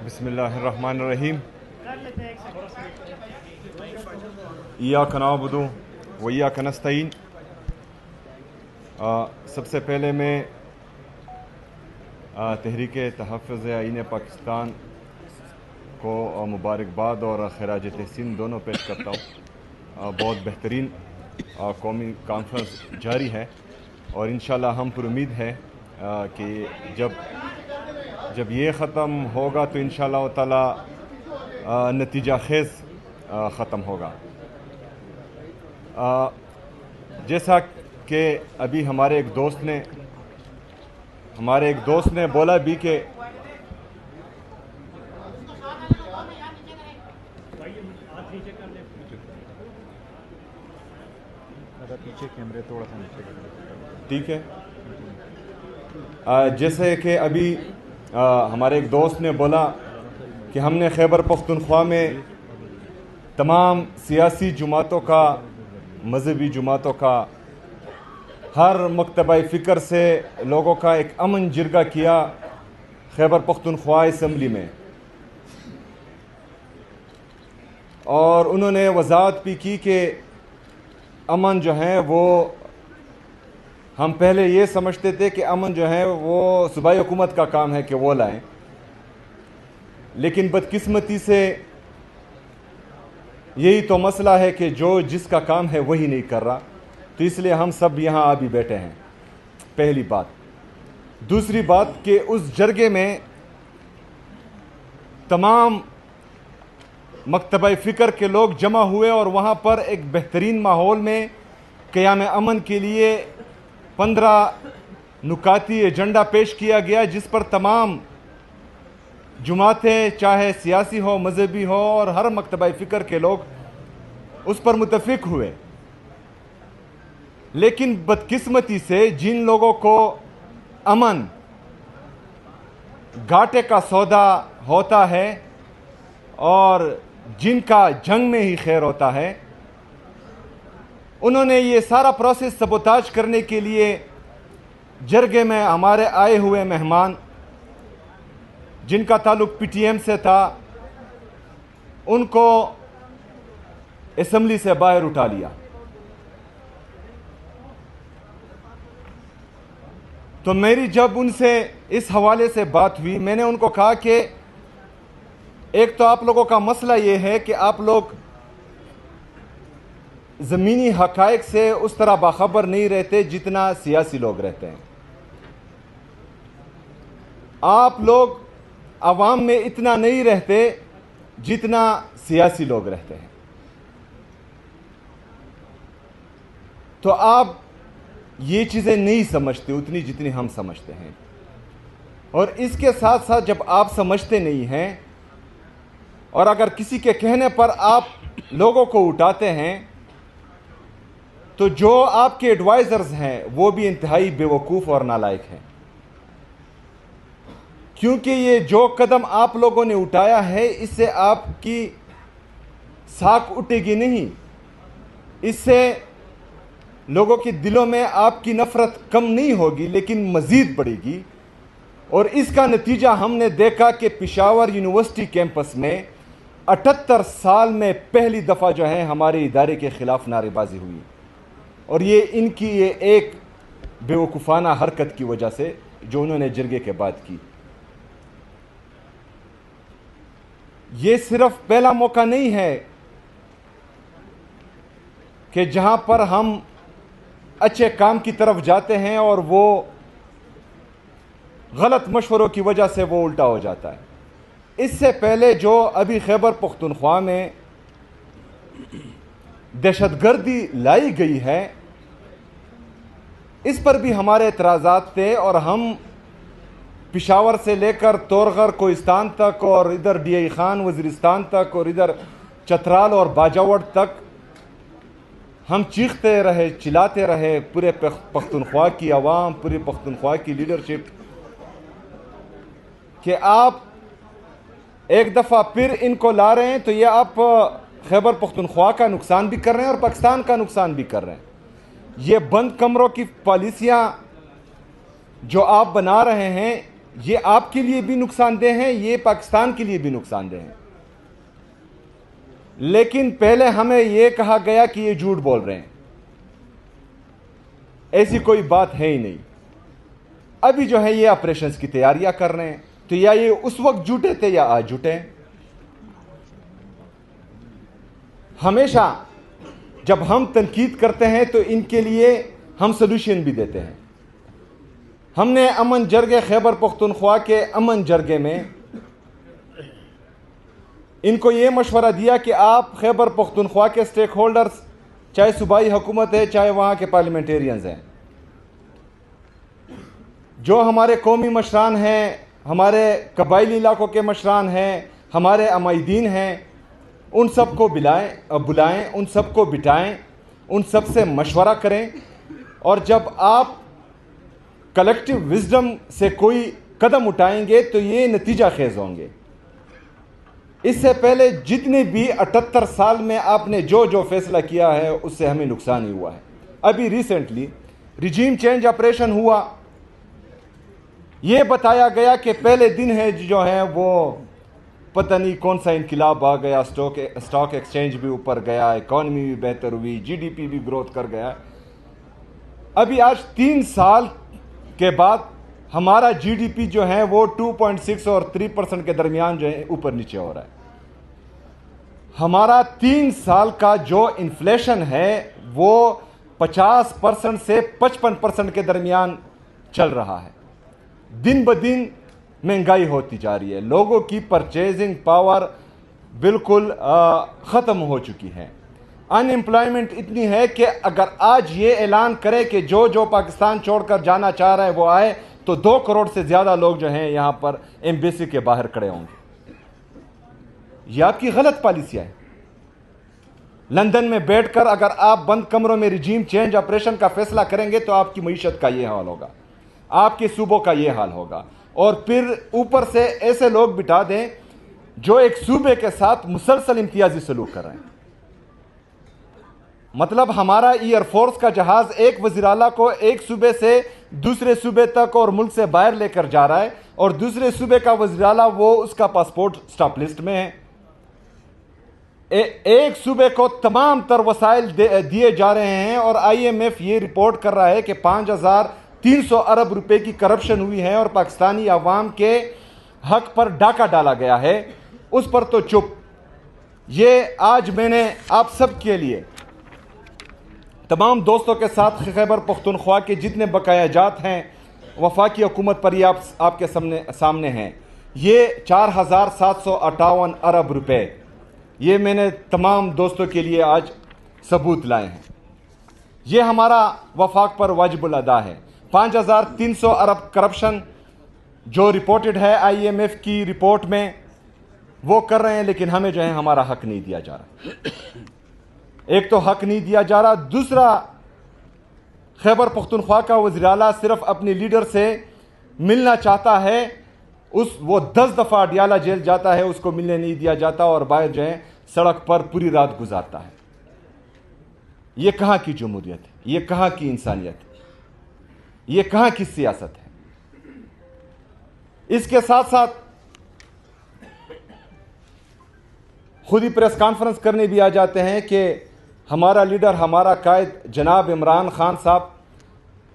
بسم اللہ الرحمن الرحیم ایاک نعبد و ایاک نستعین۔ سب سے پہلے میں تحریک تحفظ آئین پاکستان کو مبارکباد اور خراج تحسین دونوں پیش کرتا ہوں۔ بہت بہترین قومی کانفرنس جاری ہے اور انشاءاللہ ہم پر امید ہے کہ جب یہ ختم ہوگا تو انشاءاللہ تعالی نتیجہ خیز ختم ہوگا۔ جیسا کہ ابھی ہمارے ایک دوست نے بولا بھی کہ پیچھے کیمرے تھوڑا سا نیچے ٹھیک ہے، جیسے کہ ابھی ہمارے ایک دوست نے بولا کہ ہم نے خیبر پختونخوا میں تمام سیاسی جماعتوں کا، مذہبی جماعتوں کا، ہر مکتبہ فکر سے لوگوں کا ایک امن جرگہ کیا خیبر پختونخوا اسمبلی میں، اور انہوں نے وضاحت بھی کی کہ امن جو ہے وہ ہم پہلے یہ سمجھتے تھے کہ امن جو ہے وہ صوبائی حکومت کا کام ہے کہ وہ لائیں، لیکن بدقسمتی سے یہی تو مسئلہ ہے کہ جو جس کا کام ہے وہی نہیں کر رہا، تو اس لیے ہم سب یہاں ابھی بیٹھے ہیں۔ پہلی بات۔ دوسری بات کہ اس جرگے میں تمام مکتبہ فکر کے لوگ جمع ہوئے اور وہاں پر ایک بہترین ماحول میں قیام امن کے لیے 15 نکاتی ایجنڈا پیش کیا گیا، جس پر تمام جماعتیں چاہے سیاسی ہو، مذہبی ہو، اور ہر مکتبہ فکر کے لوگ اس پر متفق ہوئے۔ لیکن بدقسمتی سے جن لوگوں کو امن گھاٹے کا سودا ہوتا ہے اور جن کا جنگ میں ہی خیر ہوتا ہے، انہوں نے یہ سارا پروسیس سبوتاج کرنے کے لیے جرگے میں ہمارے آئے ہوئے مہمان جن کا تعلق پی ٹی ایم سے تھا، ان کو اسمبلی سے باہر اٹھا لیا۔ تو میری جب ان سے اس حوالے سے بات ہوئی، میں نے ان کو کہا کہ ایک تو آپ لوگوں کا مسئلہ یہ ہے کہ آپ لوگ زمینی حقائق سے اس طرح باخبر نہیں رہتے جتنا سیاسی لوگ رہتے ہیں۔ آپ لوگ عوام میں اتنا نہیں رہتے جتنا سیاسی لوگ رہتے ہیں، تو آپ یہ چیزیں نہیں سمجھتے اتنی جتنی ہم سمجھتے ہیں، اور اس کے ساتھ ساتھ جب آپ سمجھتے نہیں ہیں اور اگر کسی کے کہنے پر آپ لوگوں کو اٹھاتے ہیں، تو جو آپ کے ایڈوائزرز ہیں وہ بھی انتہائی بے وقوف اور نالائق ہیں، کیونکہ یہ جو قدم آپ لوگوں نے اٹھایا ہے اس سے آپ کی ساکھ اٹھے گی نہیں، اس سے لوگوں کے دلوں میں آپ کی نفرت کم نہیں ہوگی لیکن مزید بڑھے گی۔ اور اس کا نتیجہ ہم نے دیکھا کہ پشاور یونیورسٹی کیمپس میں 78 سال میں پہلی دفعہ جو ہے ہمارے ادارے کے خلاف نعرے بازی ہوئی، اور یہ ان کی یہ ایک بیوقوفانہ حرکت کی وجہ سے جو انہوں نے جرگے کے بعد کی۔ یہ صرف پہلا موقع نہیں ہے کہ جہاں پر ہم اچھے کام کی طرف جاتے ہیں اور وہ غلط مشوروں کی وجہ سے وہ الٹا ہو جاتا ہے۔ اس سے پہلے جو ابھی خیبر پختونخوا میں دہشت گردی لائی گئی ہے، اس پر بھی ہمارے اعتراضات تھے، اور ہم پشاور سے لے کر تورغر کوہستان تک اور ادھر ڈی آئی خان وزیرستان تک اور ادھر چترال اور باجاوڑ تک ہم چیختے رہے، چلاتے رہے، پورے پختونخوا کی عوام، پورے پختونخوا کی لیڈرشپ، کہ آپ ایک دفعہ پھر ان کو لا رہے ہیں تو یہ آپ خیبر پختونخوا کا نقصان بھی کر رہے ہیں اور پاکستان کا نقصان بھی کر رہے ہیں۔ یہ بند کمروں کی پالیسیاں جو آپ بنا رہے ہیں، یہ آپ کے لیے بھی نقصان دہ ہیں، یہ پاکستان کے لیے بھی نقصان دہ ہیں. لیکن پہلے ہمیں یہ کہا گیا کہ یہ جھوٹ بول رہے ہیں. ایسی کوئی بات ہے ہی نہیں. ابھی جو ہے یہ آپریشنز کی تیاریاں کر رہے ہیں. تو یا یہ اس وقت جھوٹے تھے یا آج جھوٹے ہیں. ہمیشہ جب ہم تنقید کرتے ہیں تو ان کے لیے ہم سلوشن بھی دیتے ہیں. ہم نے امن جرگے خیبر پختونخوا کے امن جرگے میں ان کو یہ مشورہ دیا کہ آپ خیبر پختونخوا کے سٹیک ہولڈرز، چاہے صوبائی حکومت ہے چاہے وہاں کے پارلیمنٹیرینز ہیں، جو ہمارے قومی مشران ہیں، ہمارے قبائلی علاقوں کے مشران ہیں، ہمارے عمائدین ہیں، ان سب کو بلائیں، ان سب کو بٹھائیں، ان سب سے مشورہ کریں. اور جب آپ کلیکٹیو وزڈم سے کوئی قدم اٹھائیں گے تو یہ نتیجہ خیز ہوں گے. اس سے پہلے جتنے بھی 78 سال میں آپ نے جو فیصلہ کیا ہے اس سے ہمیں نقصان ہی ہوا ہے. ابھی ریسنٹلی ریجیم چینج آپریشن ہوا. یہ بتایا گیا کہ پہلے دن ہے جو ہے وہ پتہ نہیں کون سا انقلاب آ گیا، اسٹاک ایکسچینج بھی اوپر گیا، اکانومی بھی بہتر ہوئی، جی ڈی پی بھی گروتھ کر گیا. ابھی آج 3 سال کے بعد ہمارا جی ڈی پی جو ہے وہ 2.6 اور 3% کے درمیان جو ہے اوپر نیچے ہو رہا ہے. ہمارا 3 سال کا جو انفلیشن ہے وہ 50% سے 55% کے درمیان چل رہا ہے. دن بدن مہنگائی ہوتی جا رہی ہے. لوگوں کی پرچیزنگ پاور بالکل ختم ہو چکی ہے. ان امپلائمنٹ اتنی ہے کہ اگر آج یہ اعلان کرے کہ جو پاکستان چھوڑ کر جانا چاہ رہا ہے وہ آئے تو 2 کروڑ سے زیادہ لوگ جو ہیں یہاں پر ایمبیسی کے باہر کھڑے ہوں گے. یہ آپ کی غلط پالیسیاں ہیں. لندن میں بیٹھ کر اگر آپ بند کمروں میں ریجیم چینج آپریشن کا فیصلہ کریں گے تو آپ کی معیشت کا یہ حال ہوگا، آپ کے صوبوں کا یہ حال ہوگا. اور پھر اوپر سے ایسے لوگ بٹھا دیں جو ایک صوبے کے ساتھ مسلسل امتیازی سلوک کر رہے ہیں. مطلب ہمارا ایئر فورس کا جہاز ایک وزیر اعلیٰ کو ایک صوبے سے دوسرے صوبے تک اور ملک سے باہر لے کر جا رہا ہے، اور دوسرے صوبے کا وزیر اعلیٰ وہ اس کا پاسپورٹ سٹاپ لسٹ میں ہے. ایک صوبے کو تمام تر وسائل دیے جا رہے ہیں، اور آئی ایم ایف یہ رپورٹ کر رہا ہے کہ 5300 ارب روپے کی کرپشن ہوئی ہے اور پاکستانی عوام کے حق پر ڈاکہ ڈالا گیا ہے. اس پر تو چپ. یہ آج میں نے آپ سب کے لیے تمام دوستوں کے ساتھ خیبر پختونخوا کے جتنے بقایا جات ہیں وفاقی حکومت پر یہ آپ کے سامنے ہیں. یہ 4758 ارب روپے یہ میں نے تمام دوستوں کے لیے آج ثبوت لائے ہیں. یہ ہمارا وفاق پر واجب الادا ہے. 5300 ارب کرپشن جو رپورٹڈ ہے آئی ایم ایف کی رپورٹ میں وہ کر رہے ہیں، لیکن ہمیں جو ہے ہمارا حق نہیں دیا جا رہا. ایک تو حق نہیں دیا جا رہا، دوسرا خیبر پختونخوا کا وزیر اعلیٰ صرف اپنے لیڈر سے ملنا چاہتا ہے، وہ 10 دفعہ اڈیالہ جیل جاتا ہے، اس کو ملنے نہیں دیا جاتا اور باہر جو ہے سڑک پر پوری رات گزارتا ہے. یہ کہاں کی جمہوریت ہے؟ یہ کہاں کی انسانیت ہے؟ یہ کہاں کی سیاست ہے؟ اس کے ساتھ ساتھ خود ہی پریس کانفرنس کرنے بھی آ جاتے ہیں کہ ہمارا لیڈر، ہمارا قائد جناب عمران خان صاحب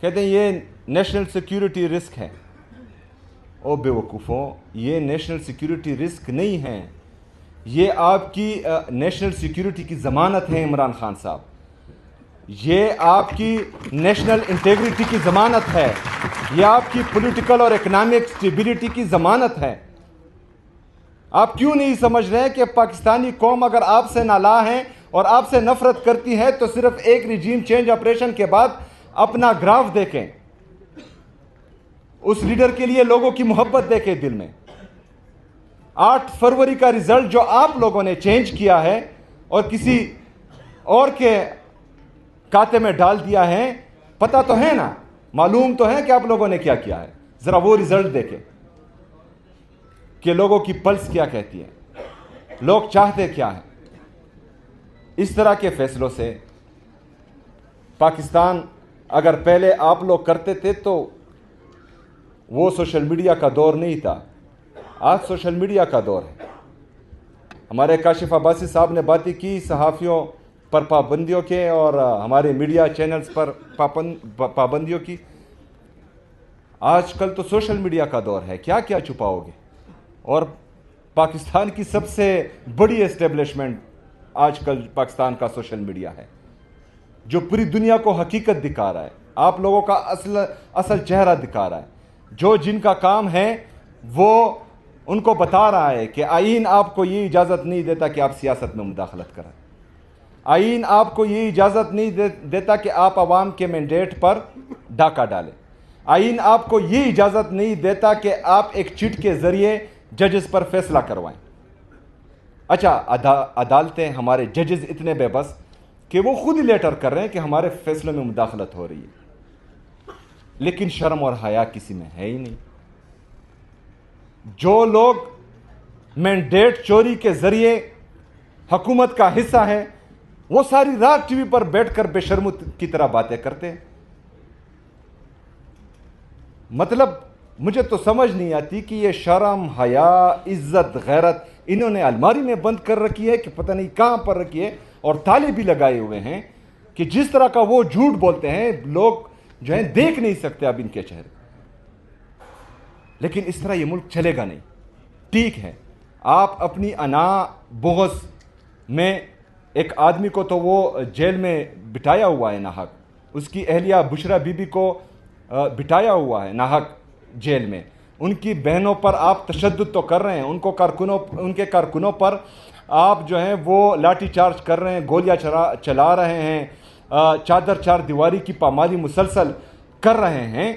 کہتے ہیں یہ نیشنل سیکیورٹی رسک ہے. او بے وقوفوں، یہ نیشنل سیکیورٹی رسک نہیں ہے، یہ آپ کی نیشنل سیکیورٹی کی ضمانت ہے عمران خان صاحب. یہ آپ کی نیشنل انٹیگریٹی کی ضمانت ہے، یہ آپ کی پولیٹیکل اور اکنامک سٹیبلٹی کی ضمانت ہے. آپ کیوں نہیں سمجھ رہے کہ پاکستانی قوم اگر آپ سے نالاں ہے اور آپ سے نفرت کرتی ہے تو صرف ایک ریجیم چینج آپریشن کے بعد اپنا گراف دیکھیں، اس لیڈر کے لیے لوگوں کی محبت دیکھیں دل میں. 8 فروری کا رزلٹ جو آپ لوگوں نے چینج کیا ہے اور کسی اور کے کھاتے میں ڈال دیا ہے، پتہ تو ہے نا، معلوم تو ہے کہ آپ لوگوں نے کیا کیا ہے. ذرا وہ رزلٹ دیکھیں کہ لوگوں کی پلس کیا کہتی ہے، لوگ چاہتے کیا ہیں. اس طرح کے فیصلوں سے پاکستان اگر پہلے آپ لوگ کرتے تھے تو وہ سوشل میڈیا کا دور نہیں تھا، آج سوشل میڈیا کا دور ہے۔ ہمارے کاشف عباسی صاحب نے باتیں کی صحافیوں پر پابندیوں کے اور ہمارے میڈیا چینلز پر پابندیوں کی۔ آج کل تو سوشل میڈیا کا دور ہے، کیا کیا چھپاؤ گے؟ اور پاکستان کی سب سے بڑی اسٹیبلشمنٹ آج کل پاکستان کا سوشل میڈیا ہے، جو پوری دنیا کو حقیقت دکھا رہا ہے، آپ لوگوں کا اصل چہرہ دکھا رہا ہے۔ جو جن کا کام ہے وہ ان کو بتا رہا ہے کہ آئین آپ کو یہ اجازت نہیں دیتا کہ آپ سیاست میں مداخلت کریں، آئین آپ کو یہ اجازت نہیں دیتا کہ آپ عوام کے مینڈیٹ پر ڈاکہ ڈالیں، آئین آپ کو یہ اجازت نہیں دیتا کہ آپ ایک چٹ کے ذریعے ججز پر فیصلہ کروائیں۔ اچھا، عدالتیں، ہمارے ججز اتنے بے بس کہ وہ خود ہی لیٹر کر رہے ہیں کہ ہمارے فیصلوں میں مداخلت ہو رہی ہے، لیکن شرم اور حیا کسی میں ہے ہی نہیں۔ جو لوگ مینڈیٹ چوری کے ذریعے حکومت کا حصہ ہیں، وہ ساری رات ٹی وی پر بیٹھ کر بے شرموں کی طرح باتیں کرتے ہیں۔ مطلب مجھے تو سمجھ نہیں آتی کہ یہ شرم، حیا، عزت، غیرت انہوں نے الماری میں بند کر رکھی ہے کہ پتہ نہیں کہاں پر رکھی ہے، اور تالے بھی لگائے ہوئے ہیں کہ جس طرح کا وہ جھوٹ بولتے ہیں لوگ جو ہیں دیکھ نہیں سکتے اب ان کے چہرے۔ لیکن اس طرح یہ ملک چلے گا نہیں۔ ٹھیک ہے، آپ اپنی انا بغض میں ایک آدمی کو تو وہ جیل میں بٹھایا ہوا ہے ناحق، اس کی اہلیہ بشرا بی بی کو بٹھایا ہوا ہے ناحق جیل میں، ان کی بہنوں پر آپ تشدد تو کر رہے ہیں، ان کے کارکنوں پر آپ جو ہیں وہ لاٹھی چارج کر رہے ہیں، گولیاں چلا رہے ہیں، چادر چار دیواری کی پامالی مسلسل کر رہے ہیں،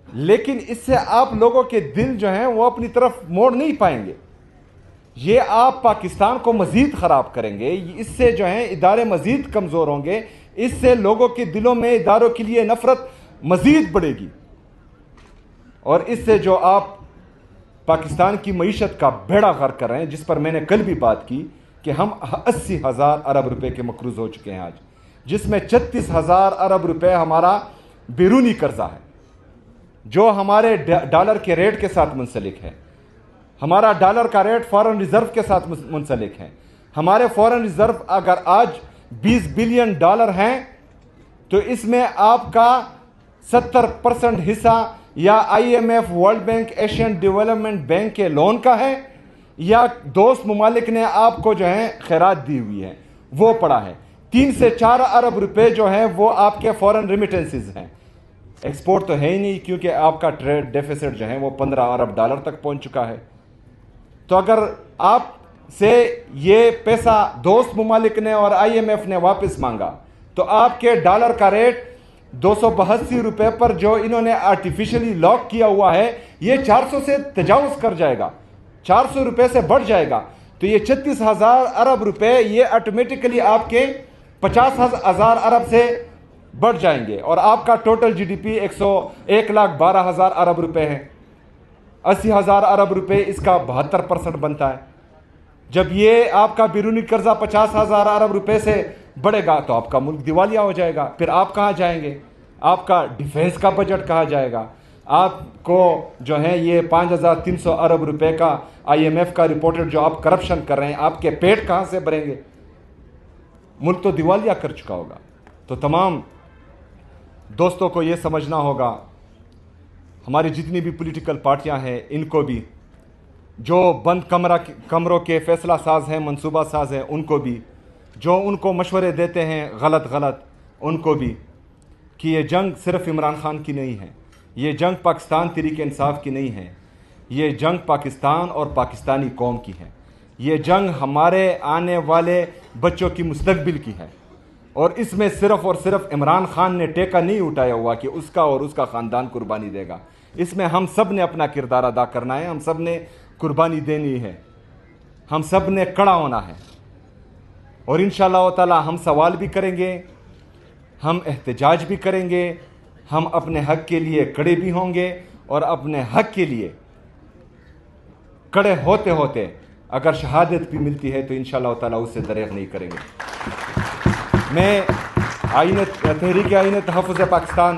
لیکن اس سے آپ لوگوں کے دل جو ہیں وہ اپنی طرف موڑ نہیں پائیں گے۔ یہ آپ پاکستان کو مزید خراب کریں گے، اس سے جو ہیں ادارے مزید کمزور ہوں گے، اس سے لوگوں کے دلوں میں اداروں کے لیے نفرت مزید بڑھے گی، اور اس سے جو آپ پاکستان کی معیشت کا بیڑا غرق کر رہے ہیں، جس پر میں نے کل بھی بات کی کہ ہم 80,000 ارب روپے کے مقروض ہو چکے ہیں آج، جس میں 36,000 ارب روپے ہمارا بیرونی قرضہ ہے جو ہمارے ڈالر کے ریٹ کے ساتھ منسلک ہے۔ ہمارا ڈالر کا ریٹ فارن ریزرو کے ساتھ منسلک ہے۔ ہمارے فارن ریزرو اگر آج 20 بلین ڈالر ہیں تو اس میں آپ کا 70% حصہ یا I M F, world bank, Asian development bank کے لون کا ہے، یا دوست ممالک نے آپ کو جو ہے خیرات دی ہوئی ہے وہ پڑا ہے۔ 3 سے 4 ارب روپے جو ہیں وہ آپ کے فورن ریمیٹنسز ہیں، ایکسپورٹ تو ہے ہی نہیں، کیونکہ آپ کا ٹریڈ ڈیفیسٹ جو ہے وہ 15 ارب ڈالر تک پہنچ چکا ہے۔ تو اگر آپ سے یہ پیسہ دوست ممالک نے اور آئی ایم ایف نے واپس مانگا تو آپ کے ڈالر کا ریٹ 282 روپے پر جو انہوں نے آرٹیفیشلی لاک کیا ہوا ہے، یہ 400 سے تجاوز کر جائے گا، 400 روپے سے بڑھ جائے گا، تو یہ 36,000 ارب روپے یہ آٹومیٹکلی آپ کے 50,000 ارب سے بڑھ جائیں گے، اور آپ کا ٹوٹل جی ڈی پی 1,12,000 ارب روپے ہے۔ 80,000 ارب روپے اس کا 72% بنتا ہے۔ جب یہ آپ کا بیرونی قرضہ 50,000 ارب روپے سے بڑھے گا تو آپ کا ملک دیوالیہ ہو جائے گا، پھر آپ کہاں جائیں گے؟ آپ کا ڈیفینس کا بجٹ کہاں جائے گا؟ آپ کو جو ہے یہ 5,300 ارب روپے کا آئی ایم ایف کا رپورٹڈ جو آپ کرپشن کر رہے ہیں، آپ کے پیٹ کہاں سے بھریں گے؟ ملک تو دیوالیہ کر چکا ہوگا۔ تو تمام دوستوں کو یہ سمجھنا ہوگا، ہماری جتنی بھی پولیٹیکل پارٹیاں ہیں ان کو بھی، جو بند کمروں کے فیصلہ ساز ہیں، منصوبہ ساز ہیں، ان کو بھی، جو ان کو مشورے دیتے ہیں غلط ان کو بھی، کہ یہ جنگ صرف عمران خان کی نہیں ہے، یہ جنگ پاکستان تحریک انصاف کی نہیں ہے، یہ جنگ پاکستان اور پاکستانی قوم کی ہے، یہ جنگ ہمارے آنے والے بچوں کی مستقبل کی ہے، اور اس میں صرف اور صرف عمران خان نے ٹیکہ نہیں اٹھایا ہوا کہ اس کا اور اس کا خاندان قربانی دے گا، اس میں ہم سب نے اپنا کردار ادا کرنا ہے، ہم سب نے قربانی دینی ہے، ہم سب نے کڑا ہونا ہے، اور انشاءاللہ تعالی ہم سوال بھی کریں گے، ہم احتجاج بھی کریں گے، ہم اپنے حق کے لیے کڑے بھی ہوں گے، اور اپنے حق کے لیے کڑے ہوتے ہوتے اگر شہادت بھی ملتی ہے تو انشاءاللہ تعالی اس سے دریغ نہیں کریں گے۔ میں تحریک آئین تحفظ پاکستان